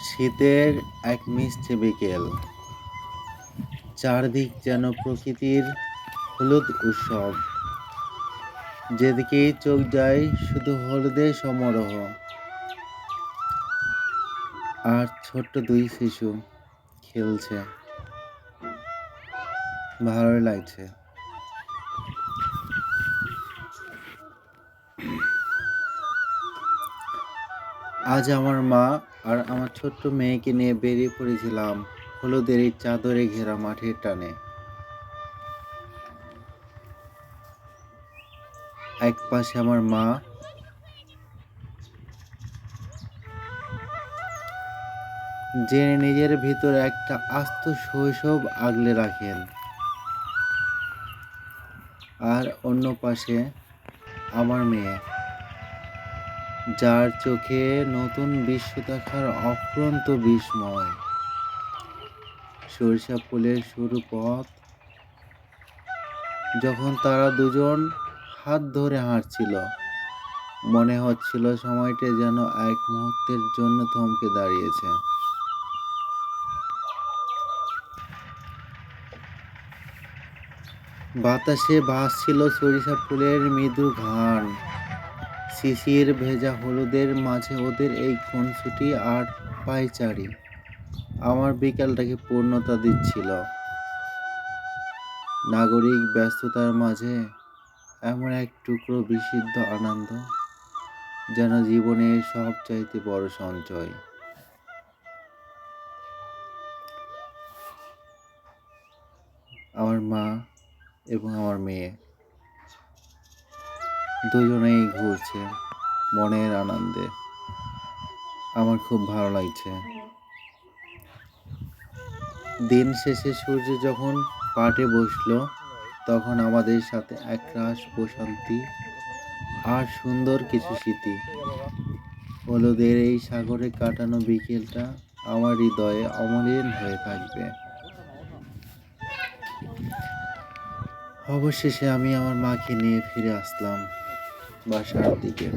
শীতের এক মিষ্টি বিকেল, চারদিক যেন প্রকৃতির হলুদ উৎসব। যেদিকেই চোখ যায় শুধু হলুদের সমারোহ। আর ছোট্ট দুই শিশু খেলছে, ভালোই লাগছে। আজ আমার মা আর আমার ছোট্ট মেয়েকে নিয়ে বেরিয়ে পড়েছিলাম হলুদের এই চাদরে ঘেরা মাঠের টানে। এক পাশে আমার মা, যে নিজের ভিতর একটা আস্ত শৈশব আগলে রাখেন, আর অন্য পাশে আমার মেয়ে, যার চোখে নতুন বিশ্ব দেখার অফুরন্ত বিস্ময়। সরিষা ফুলের শুরু পথ, যখন তারা দুজন হাত ধরে হাঁটছিল, মনে হচ্ছিল সময়টা যেন এক মুহূর্তের জন্য থমকে দাঁড়িয়েছে। বাতাসে ভাসছিল সরিষা ফুলের মৃদু ঘ্রাণ, শিশির ভেজা হলুদের মাঝে ওদের এই খুনসুটি আর পায়চারি আমার বিকালটাকে পূর্ণতা দিচ্ছিল। নাগরিক ব্যস্ততার মাঝে এমন এক টুকরো বিশুদ্ধ আনন্দ, যেন জীবনের সবচাইতে বড় সঞ্চয়। আমার মা এবং আমার মেয়ে দুজনেই ঘুরছে মনের আনন্দে। আমার খুব ভালো লাগছে। দিন শেষে সূর্য যখন পাটে বসলো, তখন আমাদের সাথে একরাশ প্রশান্তি আর সুন্দর কিছু স্মৃতি। হলুদের এই সাগরে কাটানো বিকেলটা আমার হৃদয়ে অমলিন হয়ে থাকবে। অবশেষে আমি আমার মাকে নিয়ে ফিরে আসলাম বাসার দিকে।